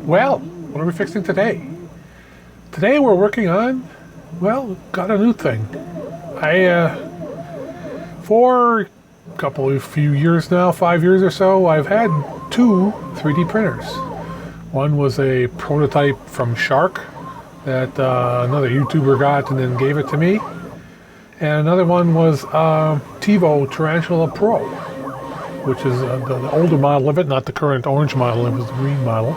Well, what are we fixing today? Today we're working on, well, got a new thing. For a few years now, 5 years or so, I've had two 3D printers. One was a prototype from Shark that another YouTuber got and then gave it to me. And another one was Tevo Tarantula Pro, which is the older model of it, not the current orange model, it was the green model.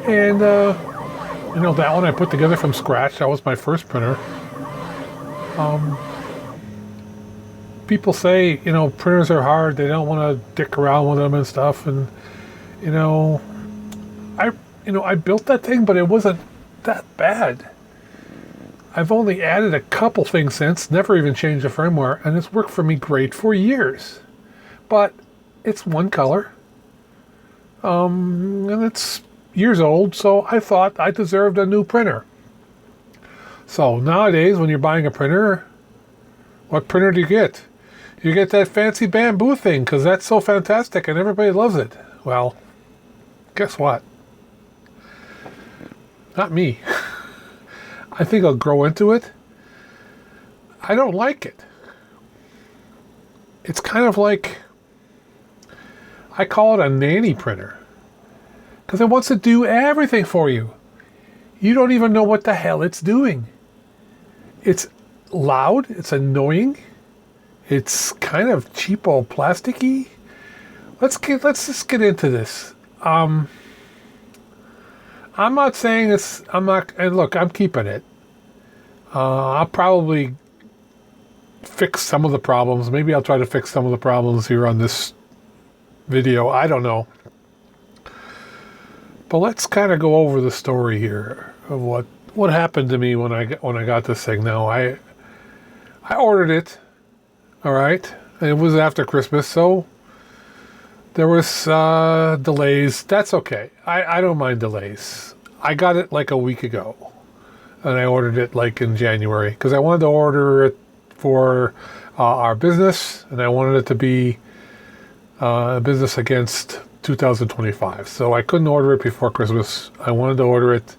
And, that one I put together from scratch. That was my first printer. People say, printers are hard. They don't want to dick around with them and stuff. And, I built that thing, but it wasn't that bad. I've only added a couple things since, never even changed the firmware, and it's worked for me great for years. But it's one color. And it's years old, so I thought I deserved a new printer. So nowadays, when you're buying a printer, what printer do you get? You get that fancy Bambu thing, because that's so fantastic and everybody loves it. Well, guess what? Not me. I think I'll grow into it. I don't like it. It's kind of like, I call it a nanny printer. Because it wants to do everything for you. You don't even know what the hell it's doing. It's loud, it's annoying, it's kind of cheapo plasticky. Let's just get into this. I'm not saying it's, and look, I'm keeping it. I'll probably fix some of the problems. Maybe I'll try to fix some of the problems here on this video. I don't know. But let's kind of go over the story here of what happened to me when I got this thing. Now I ordered it, all right. It was after Christmas, so there was delays. That's okay. I don't mind delays. I got it like a week ago, and I ordered it like in January because I wanted to order it for our business, and I wanted it to be a business against 2025. So I couldn't order it before Christmas. I wanted to order it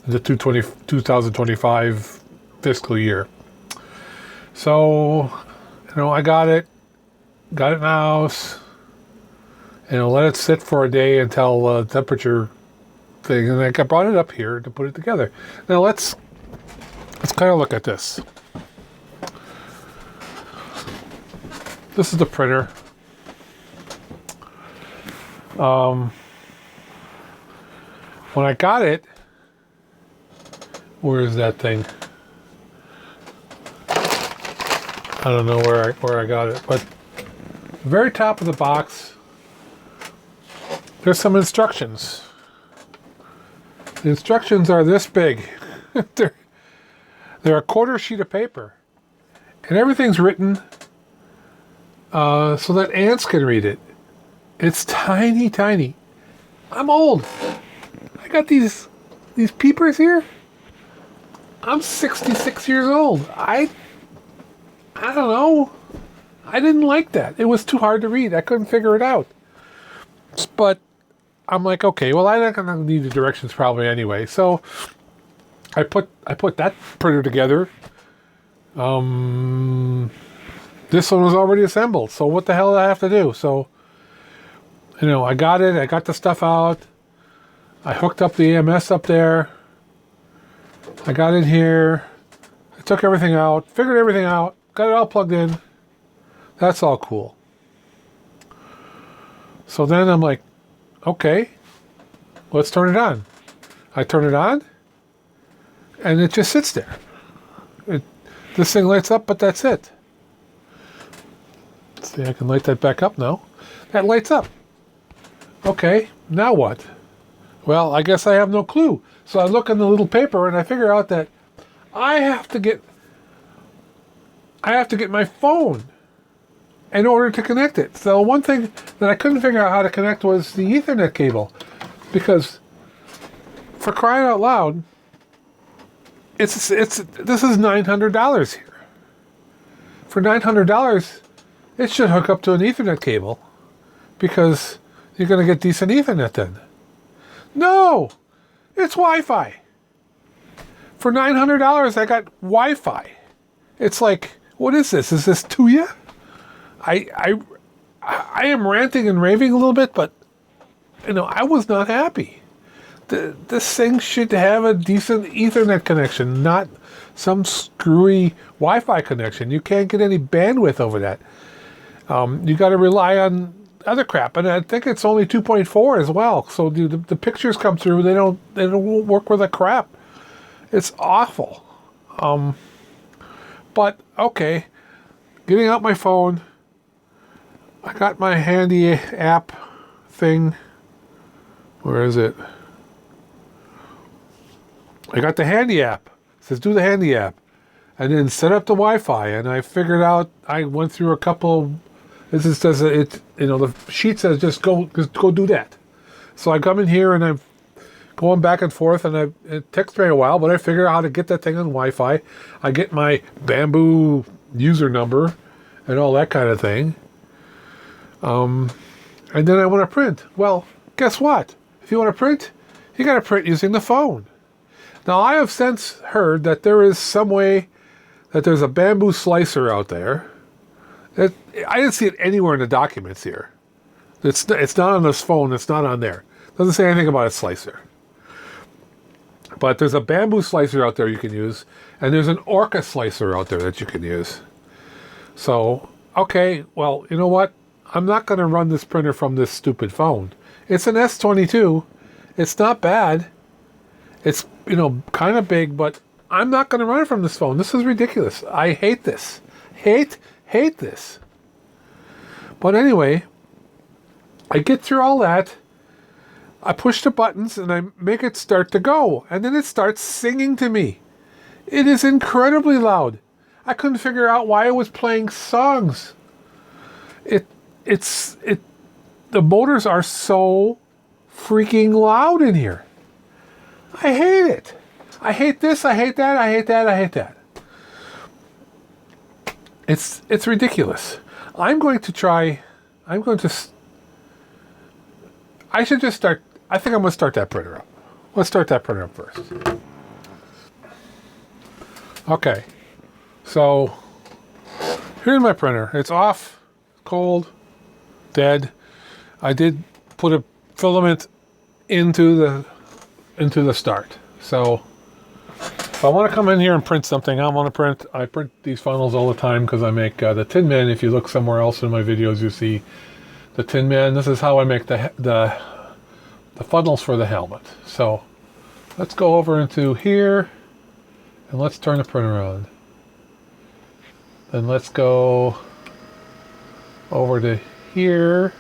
in the 2025 fiscal year. So, I got it in the house, and let it sit for a day until temperature thing, and I brought it up here to put it together. Now let's kind of look at this. This is the printer. When I got it, where is that thing? I don't know where I got it, but the very top of the box, there's some instructions. The instructions are this big. they're a quarter sheet of paper, and everything's written so that ants can read it. It's tiny, tiny. I'm old. I got these peepers here. I'm 66 years old. I don't know. I didn't like that. It was too hard to read. I couldn't figure it out. But I'm like, okay, well, I'm not gonna need the directions probably anyway. So I put that printer together. This one was already assembled. So what the hell did I have to do? So I got it. I got the stuff out. I hooked up the EMS up there. I got in here. I took everything out, figured everything out, got it all plugged in. That's all cool. So then I'm like, okay, let's turn it on. I turn it on, and it just sits there. This thing lights up, but that's it. Let's see, I can light that back up now. That lights up. Okay, now what? Well, I guess I have no clue. So I look in the little paper and I figure out that I have to get my phone in order to connect it. So one thing that I couldn't figure out how to connect was the Ethernet cable, because for crying out loud, this is $900 here. For $900, it should hook up to an Ethernet cable, because you're going to get decent Ethernet then. No, it's Wi-Fi. For $900, I got Wi-Fi. It's like, what is this? Is this Tuya? I am ranting and raving a little bit, but I was not happy. This thing should have a decent Ethernet connection, not some screwy Wi-Fi connection. You can't get any bandwidth over that. You got to rely on other crap, and I think it's only 2.4 as well. So the pictures come through. They don't work with the crap. It's awful. But okay, getting out my phone. I got my handy app thing. Where is it? I got the handy app. It says do the handy app. And then set up the Wi-Fi. And I figured out, I went through a couple, this is says it, the sheet says just go do that. So I come in here and I'm going back and forth, and it takes me a while, but I figure out how to get that thing on Wi-Fi. I get my Bambu user number and all that kind of thing. And then I want to print. Well, guess what? If you want to print, you got to print using the phone. Now, I have since heard that there is some way that there's a Bambu slicer out there. I didn't see it anywhere in the documents here. It's not on this phone. It's not on there. It doesn't say anything about a slicer. But there's a Bambu slicer out there you can use, and there's an Orca slicer out there that you can use. So, okay, well, you know what? I'm not going to run this printer from this stupid phone. It's an S22. It's not bad. It's, kind of big, but I'm not going to run it from this phone. This is ridiculous. I hate this. Hate this. But anyway, I get through all that. I push the buttons and I make it start to go. And then it starts singing to me. It is incredibly loud. I couldn't figure out why it was playing songs. The motors are so freaking loud in here. I hate it. I hate this, I hate that, I hate that, I hate that. It's ridiculous. I think I'm going to start that printer up. Let's start that printer up first. Okay. So, here's my printer. It's off, cold, dead. I did put a filament into the start. So if I want to come in here and print something, I print these funnels all the time because I make the Tin Man. If you look somewhere else in my videos, you see the Tin Man. This is how I make the funnels for the helmet. So let's go over into here and let's turn the printer on. Then let's go over to here.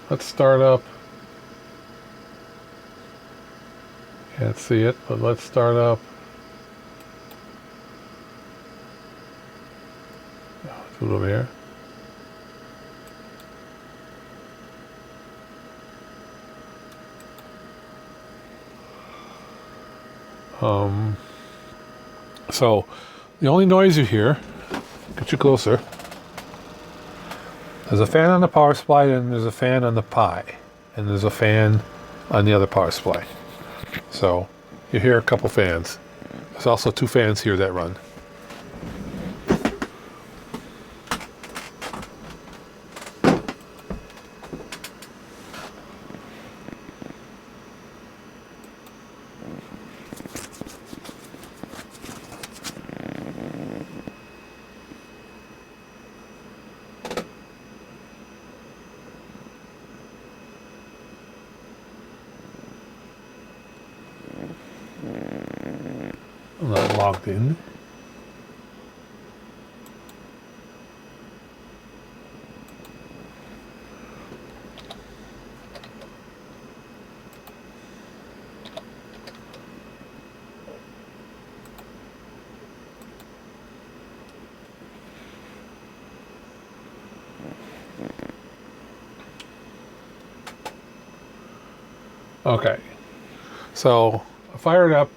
Let's start up. Can't see it, but let's start up. Do it over here. So the only noise you hear, get you closer. There's a fan on the power supply, and there's a fan on the Pi, and there's a fan on the other power supply. So you hear a couple fans. There's also two fans here that run. I'm not logged in. Okay, so I fired up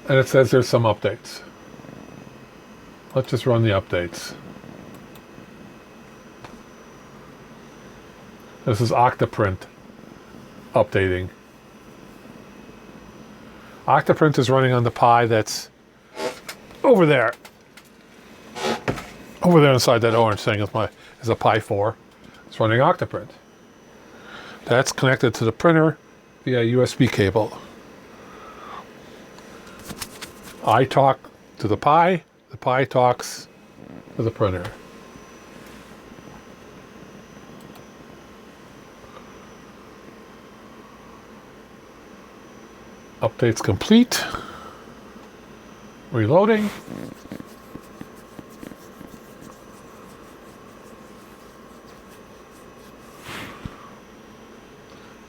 and it says there's some updates. Let's just run the updates. This is Octoprint updating. Octoprint is running on the Pi that's over there. Over there inside that orange thing is a Pi 4. It's running Octoprint. That's connected to the printer via USB cable. I talk to the Pi talks to the printer. Updates complete. Reloading.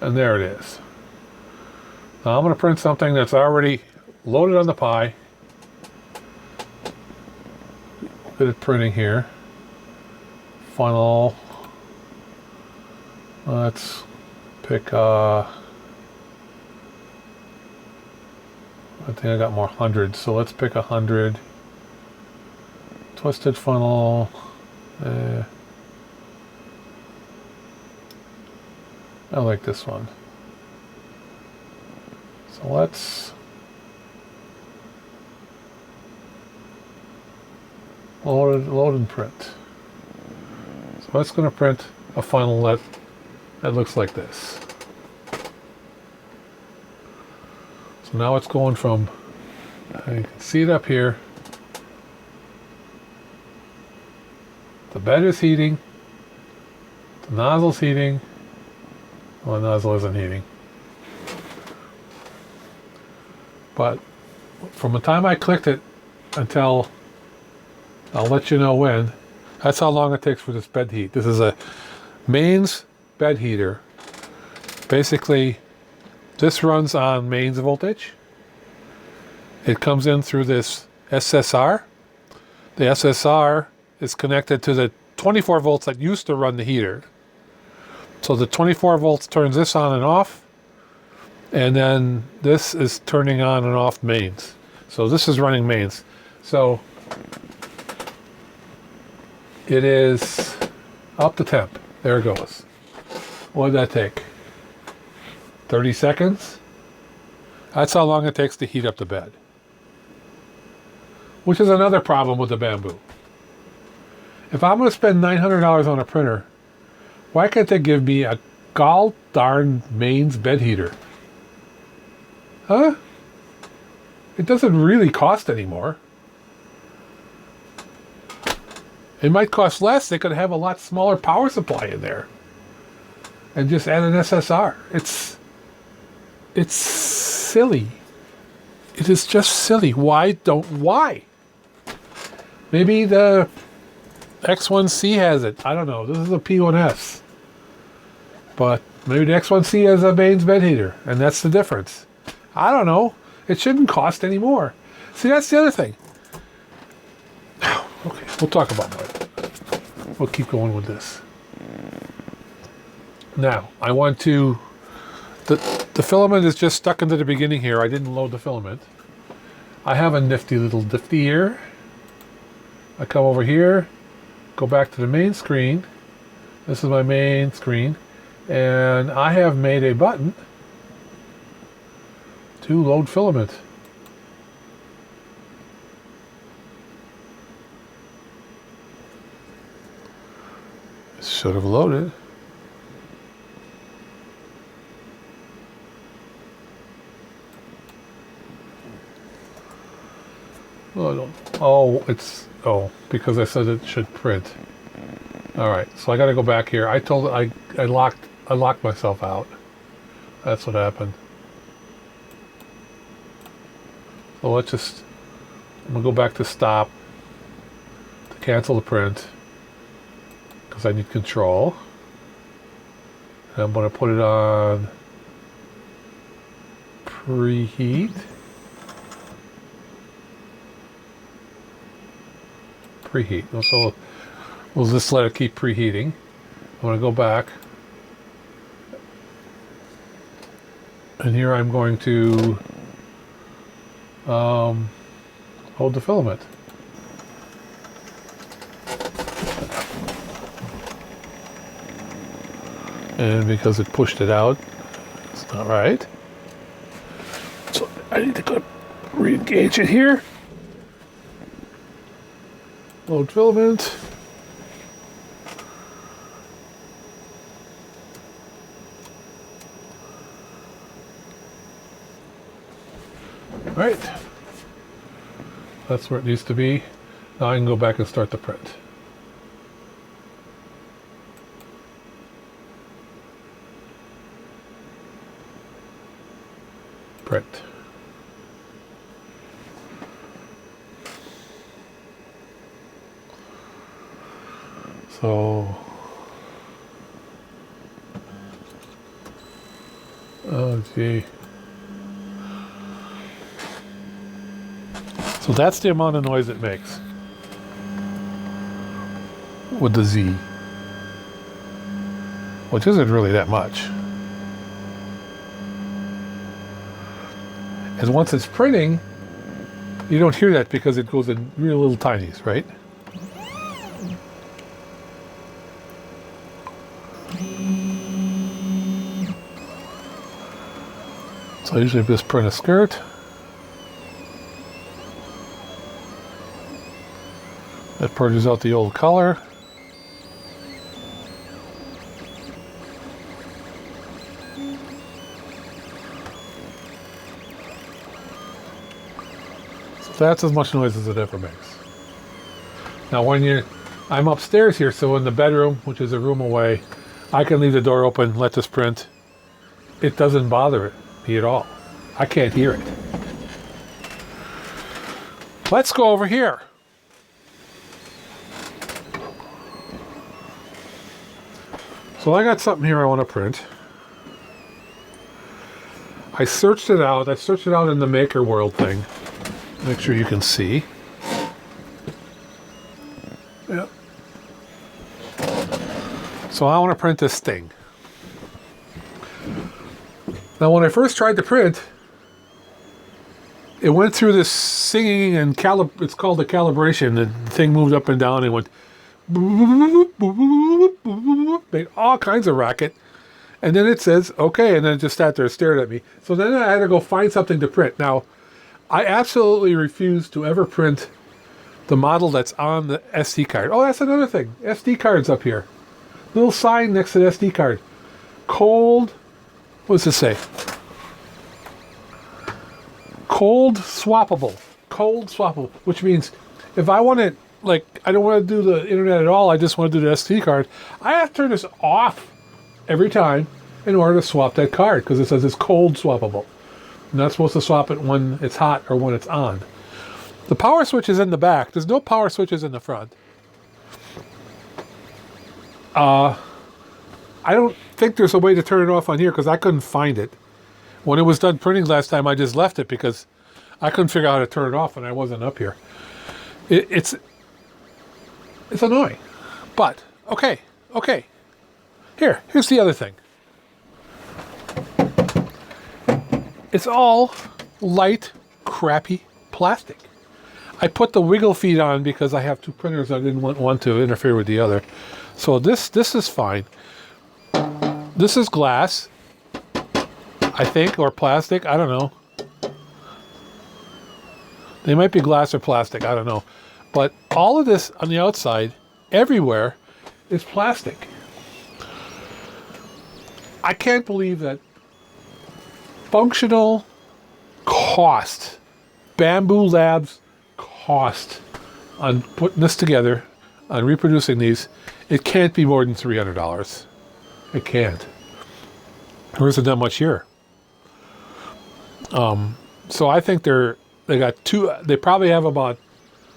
And there it is. Now I'm going to print something that's already loaded on the Pi. Look at it printing here. Funnel. Let's pick I think I got more hundreds, so let's pick 100. Twisted funnel. I like this one. So let's load and print. So that's going to print a funnel that looks like this. So now it's going from, you can see it up here. The bed is heating. The nozzle's heating. Well, the nozzle isn't heating. But from the time I clicked it until I'll let you know when, that's how long it takes for this bed heat. This is a mains bed heater. Basically, this runs on mains voltage. It comes in through this SSR. The SSR is connected to the 24 volts that used to run the heater. So the 24 volts turns this on and off, and then this is turning on and off mains. So this is running mains. So it is up to temp. There it goes. What did that take? 30 seconds? That's how long it takes to heat up the bed. Which is another problem with the Bambu. If I'm going to spend $900 on a printer, why can't they give me a gall darn mains bed heater? Huh? It doesn't really cost anymore. It might cost less. They could have a lot smaller power supply in there and just add an SSR. It's silly. It is just silly. Why? Maybe the X1C has it. I don't know. This is a P1S. But maybe the X1C has a mains bed heater, and that's the difference. I don't know. It shouldn't cost any more. See, that's the other thing. Okay, we'll talk about that. We'll keep going with this. Now, I want to... The filament is just stuck into the beginning here. I didn't load the filament. I have a nifty little difty here. I come over here, go back to the main screen. This is my main screen. And I have made a button to load filament. It should have loaded. Because I said it should print. All right, so I got to go back here. I locked myself out. That's what happened. So I'm gonna go back to stop to cancel the print because I need control. And I'm gonna put it on preheat. Preheat. So we'll just let it keep preheating. I'm going to go back. And here I'm going to hold the filament. And because it pushed it out, it's not right. So I need to go re-engage it here. Load filament. All right. That's where it needs to be. Now I can go back and start the print. Print. So, oh gee. So that's the amount of noise it makes with the Z, which isn't really that much. And once it's printing, you don't hear that because it goes in real little tinies, right? So I usually just print a skirt. That purges out the old color. So that's as much noise as it ever makes. Now I'm upstairs here, so in the bedroom, which is a room away, I can leave the door open, let this print. It doesn't bother me at all. I can't hear it. Let's go over here. So I got something here I want to print. I searched it out. I searched it out in the Maker World thing. Make sure you can see. Yep. So I want to print this thing. Now when I first tried to print, it went through this singing and it's called the calibration. The thing moved up and down and went made all kinds of racket, and then it says okay, and then it just sat there and stared at me. So then I had to go find something to print. Now I absolutely refuse to ever print the model that's on the SD card. Oh, that's another thing. SD cards up here, little sign next to the SD card. Cold, what does it say? Cold swappable, which means if I want it, like, I don't want to do the internet at all, I just want to do the SD card, I have to turn this off every time in order to swap that card, because it says it's cold swappable. You're not supposed to swap it when it's hot or when it's on. The power switch is in the back. There's no power switches in the front. I don't think there's a way to turn it off on here because I couldn't find it. When it was done printing last time, I just left it because I couldn't figure out how to turn it off and I wasn't up here. It's annoying, but okay. Here's the other thing. It's all light, crappy plastic. I put the wiggle feet on because I have two printers. I didn't want one to interfere with the other. So this is fine. This is glass, I think, or plastic. I don't know. They might be glass or plastic. I don't know. But all of this on the outside, everywhere, is plastic. I can't believe that functional cost, Bambu Labs cost on putting this together, on reproducing these, it can't be more than $300. It can't. There isn't that much here. So I think they probably have about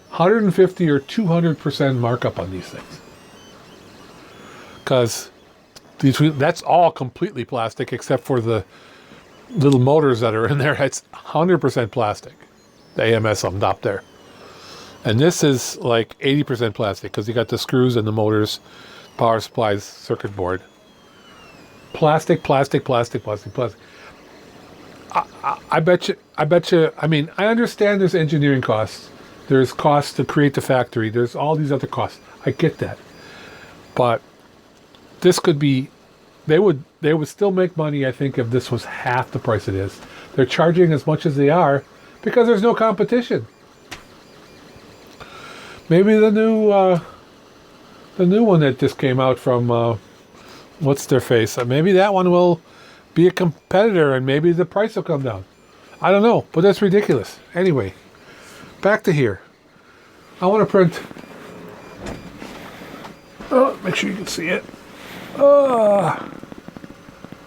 150 or 200% markup on these things. Because that's all completely plastic except for the little motors that are in there. It's 100% plastic. The AMS on top there. And this is like 80% plastic because you got the screws and the motors, power supplies, circuit board. Plastic. I bet you, I mean, I understand there's engineering costs. There's costs to create the factory. There's all these other costs. I get that. But this could be they would still make money, I think, if this was half the price it is. They're charging as much as they are because there's no competition. Maybe the new one that just came out from what's their face? Maybe that one will be a competitor, and maybe the price will come down. I don't know, but that's ridiculous. Anyway, back to here. I want to print. Oh, make sure you can see it. I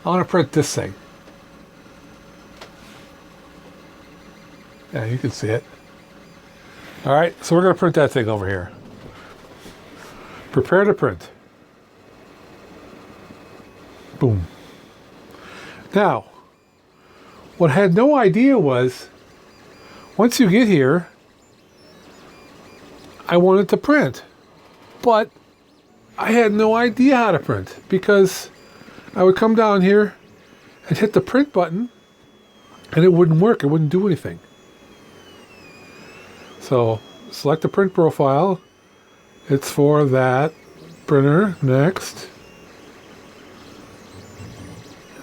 want to print this thing. Yeah, you can see it. All right, so we're going to print that thing over here. Prepare to print. Boom. Now, what I had no idea was, once you get here, I wanted to print, but I had no idea how to print because I would come down here and hit the print button and it wouldn't work. It wouldn't do anything. So select the print profile. It's for that printer. Next.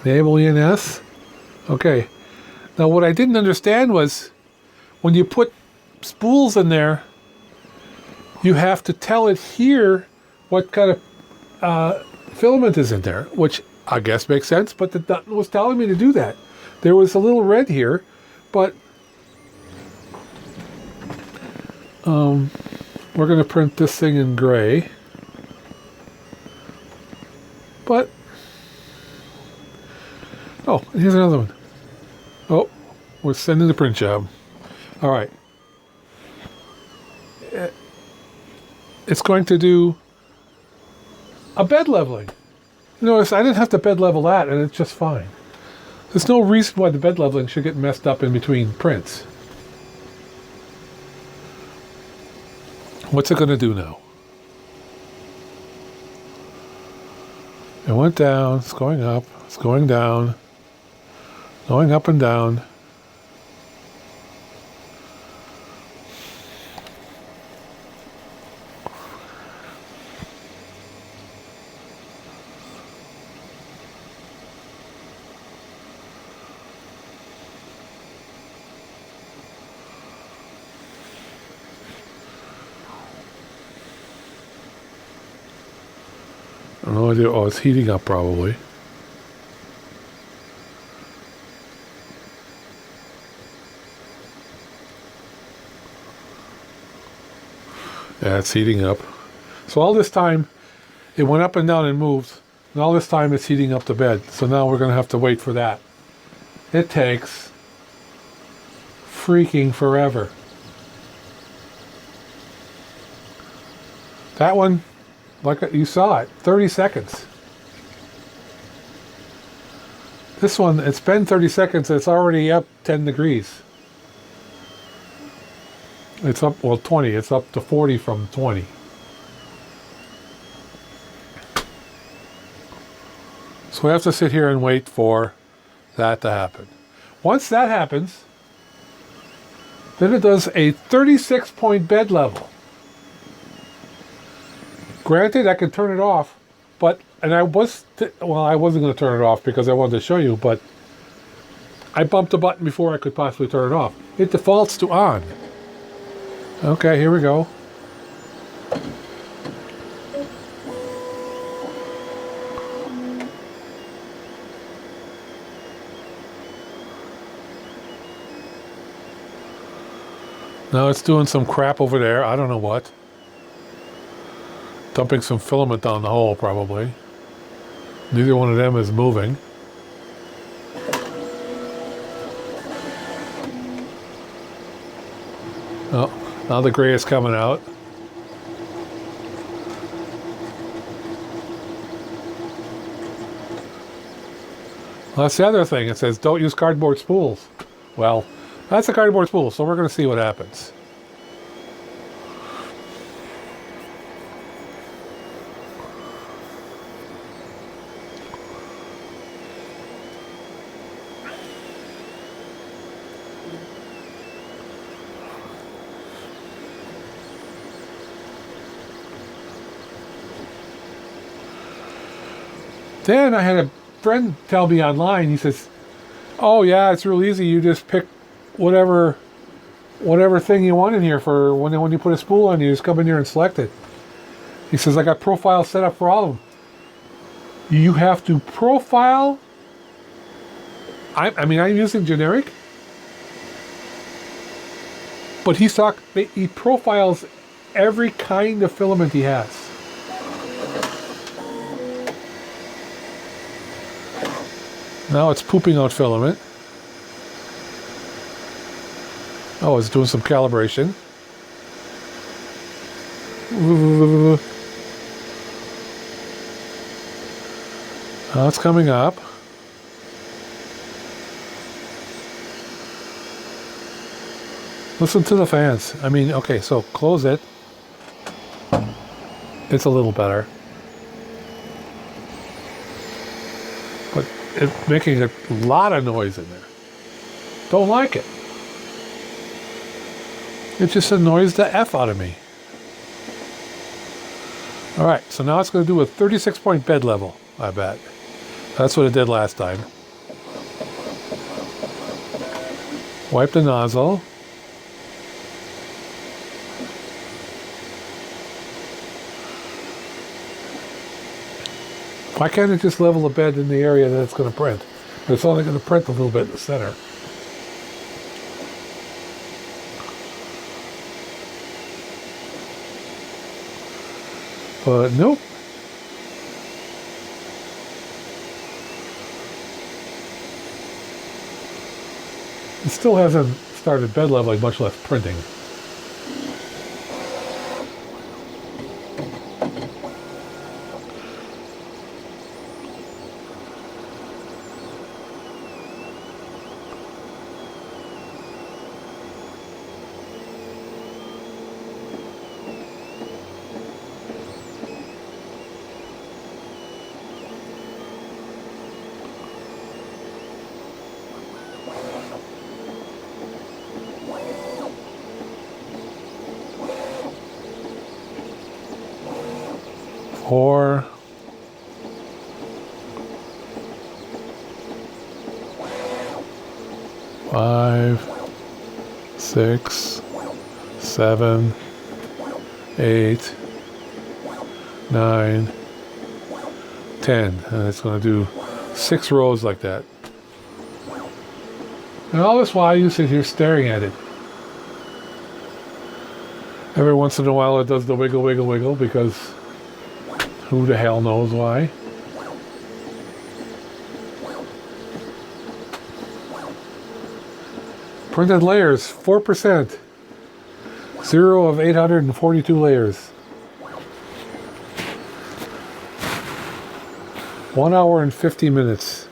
Enable ENS. Okay. Now what I didn't understand was when you put spools in there, you have to tell it here what kind of filament is in there, which I guess makes sense, but the button was telling me to do that. There was a little red here, but we're going to print this thing in gray. But, oh, here's another one. Oh, we're sending the print job. All right. It's going to do a bed leveling. You notice I didn't have to bed level that, and it's just fine. There's no reason why the bed leveling should get messed up in between prints. What's it going to do now? It went down, it's going up, it's going down, going up and down. No idea. Oh, it's heating up probably. Yeah, it's heating up. So all this time, it went up and down and moved. And all this time, it's heating up the bed. So now we're going to have to wait for that. It takes freaking forever. That one, like you saw it, 30 seconds. This one, it's been 30 seconds, it's already up 10 degrees. It's up, well, 20, it's up to 40 from 20. So we have to sit here and wait for that to happen. Once that happens, then it does a 36-point bed level. Granted, I can turn it off, but, and I wasn't going to turn it off because I wanted to show you, but I bumped the button before I could possibly turn it off. It defaults to on. Okay, here we go. Now it's doing some crap over there, I don't know what. Dumping some filament down the hole, probably. Neither one of them is moving. Oh, now the gray is coming out. Well, that's the other thing. It says don't use cardboard spools. Well, that's a cardboard spool, so we're going to see what happens. Then I had a friend tell me online, he says, oh yeah, it's real easy. You just pick whatever thing you want in here for when you put a spool on, you just come in here and select it. He says, I got profiles set up for all of them. You have to profile. I'm using generic, but he profiles every kind of filament he has. Now it's pooping out filament. Oh, it's doing some calibration. Now it's coming up. Listen to the fans. I mean, okay, so close it. It's a little better. But it's making a lot of noise in there. Don't like it. It just annoys the F out of me. Alright, so now it's going to do a 36-point bed level, I bet. That's what it did last time. Wipe the nozzle. Why can't it just level the bed in the area that it's going to print? But it's only going to print a little bit in the center. But nope. It still hasn't started bed leveling, much less printing. Four. Five. 6. 7. 8. 9. 10. And it's going to do 6 rows like that. And all this while you sit here staring at it. Every once in a while it does the wiggle, wiggle, wiggle because who the hell knows why. Printed layers, 4%. 0 of 842 layers. 1 hour and 50 minutes.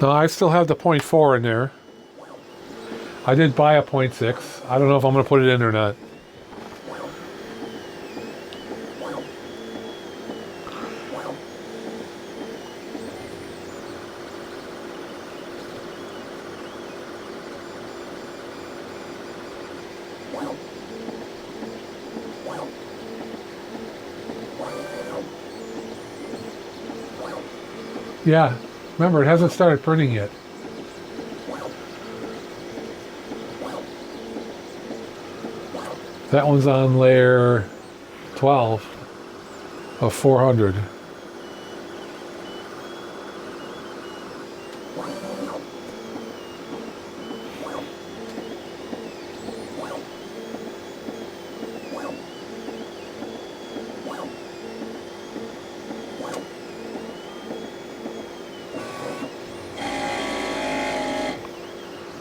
Now I still have the 0.4 in there. I did buy a 0.6. I don't know if I'm going to put it in or not. Yeah, remember it hasn't started printing yet. That one's on layer 12 of 400.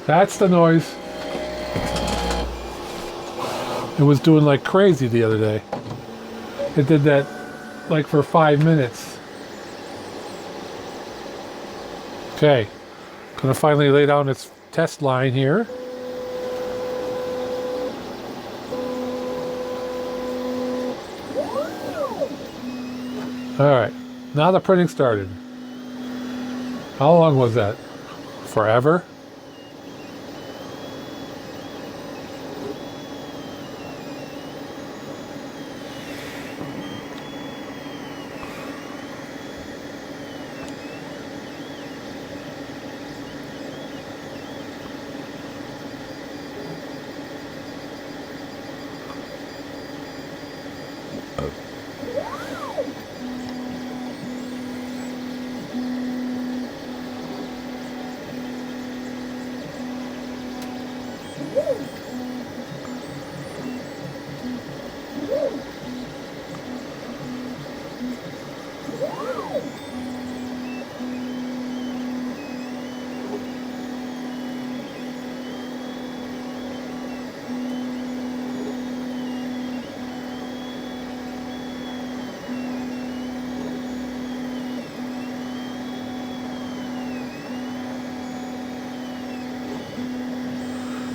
That's the noise. It was doing like crazy the other day. It did that like for 5 minutes. Okay, gonna finally lay down its test line here. Alright, now the printing started. How long was that? Forever?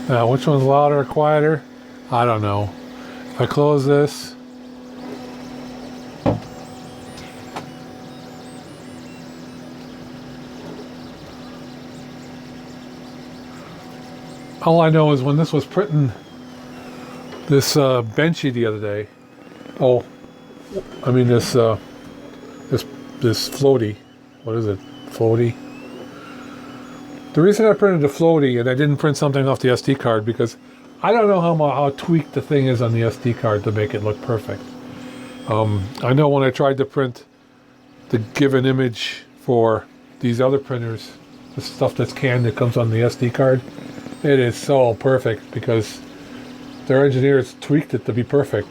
Now, which one's louder or quieter? I don't know. If I close this, all I know is when this was printing this benchy the other day. Oh, I mean this floaty. What is it? Floaty. The reason I printed the floaty and I didn't print something off the SD card because I don't know how tweaked the thing is on the SD card to make it look perfect. I know when I tried to print the given image for these other printers, the stuff that's canned that comes on the SD card, it is so perfect because their engineers tweaked it to be perfect.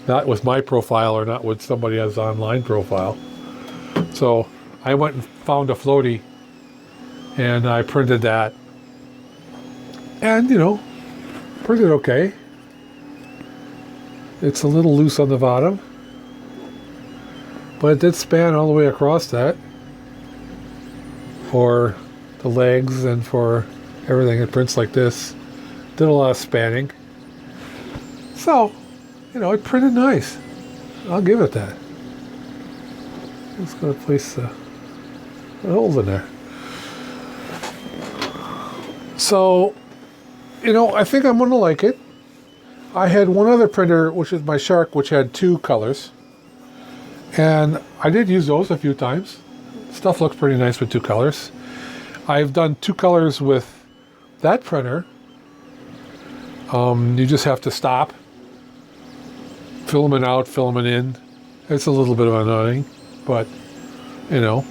Not with my profile or not with somebody else's online profile. So I went and found a floaty and I printed that. And, you know, printed okay. It's a little loose on the bottom, but it did span all the way across that for the legs and for everything. It prints like this. Did a lot of spanning. So, you know, it printed nice. I'll give it that. I'm just going to place the holes in there. So, you know, I think I'm going to like it. I had one other printer, which is my Shark, which had 2 colors. And I did use those a few times. Stuff looks pretty nice with 2 colors. I've done 2 colors with that printer. You just have to stop, filament out, filament in. It's a little bit of annoying, but, you know.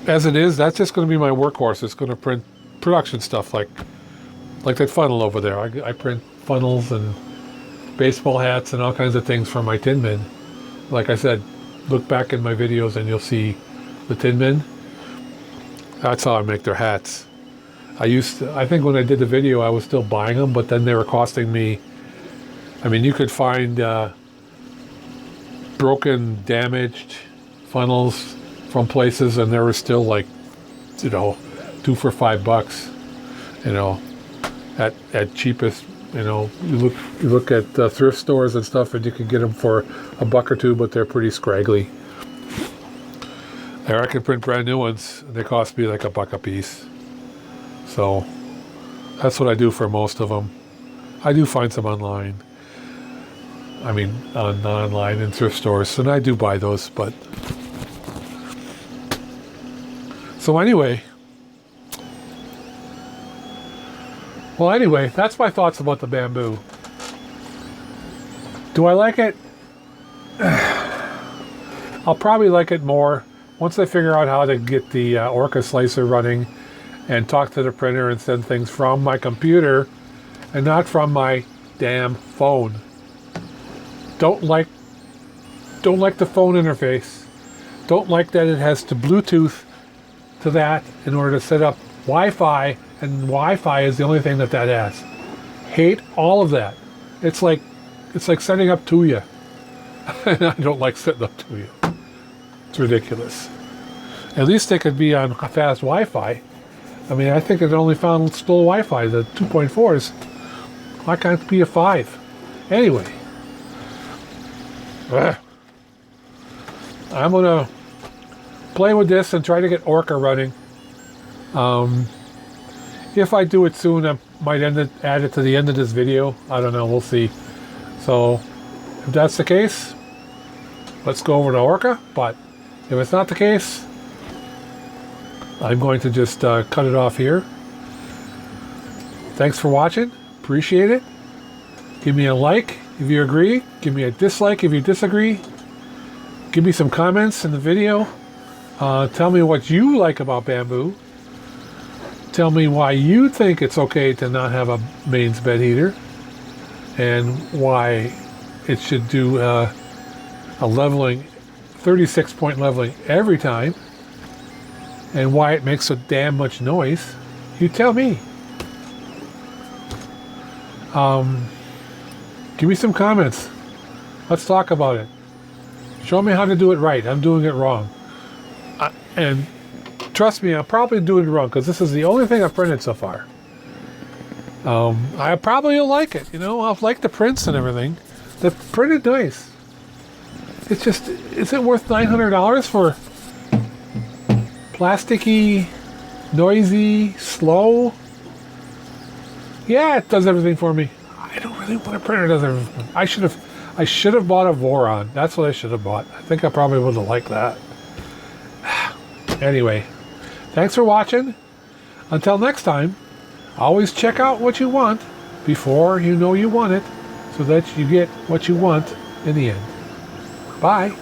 As it is, that's just going to be my workhorse. It's going to print production stuff like that funnel over there. I print funnels and baseball hats and all kinds of things from my tin bin. Like I said, look back in my videos and you'll see the tin bin. That's how I make their hats. I think when I did the video, I was still buying them, but then they were costing me, I mean, you could find broken, damaged funnels from places and they were still like, you know, 2 for $5, you know, at cheapest. You know, you look at thrift stores and stuff and you can get them for $1 or $2, but they're pretty scraggly. There I can print brand new ones. They cost me like $1 a piece. So that's what I do for most of them. I do find some online. I mean, not online, in thrift stores, and I do buy those, but... So anyway, that's my thoughts about the Bambu. Do I like it? I'll probably like it more once I figure out how to get the Orca slicer running and talk to the printer and send things from my computer and not from my damn phone. Don't like the phone interface. Don't like that it has to Bluetooth to that in order to set up Wi-Fi, and Wi-Fi is the only thing that has. Hate all of that. It's like setting up to you. And I don't like setting up to you. It's ridiculous. At least they could be on fast Wi-Fi. I mean, I think it only found slow Wi-Fi, the 2.4s. Why can't it be a 5? Anyway. I'm going to play with this and try to get Orca running. If I do it soon, I might add it to the end of this video. I don't know, we'll see. So, if that's the case, let's go over to Orca. But if it's not the case, I'm going to just cut it off here. Thanks for watching. Appreciate it. Give me a like if you agree. Give me a dislike if you disagree. Give me some comments in the video. Tell me what you like about Bambu. Tell me why you think it's okay to not have a mains bed heater, and why it should do a leveling, 36-point leveling every time, and why it makes so damn much noise. You tell me. Give me some comments. Let's talk about it. Show me how to do it right. I'm doing it wrong. And trust me, I'm probably doing it wrong, because this is the only thing I've printed so far. I probably will like it. You know, I'll like the prints and everything. They're printed nice. It's just, is it worth $900 for plasticky, noisy, slow? Yeah, it does everything for me. I don't really want a printer that does everything. I should have bought a Voron. That's what I should have bought. I think I probably would have liked that. Anyway, thanks for watching. Until next time, always check out what you want before you know you want it, so that you get what you want in the end. Bye.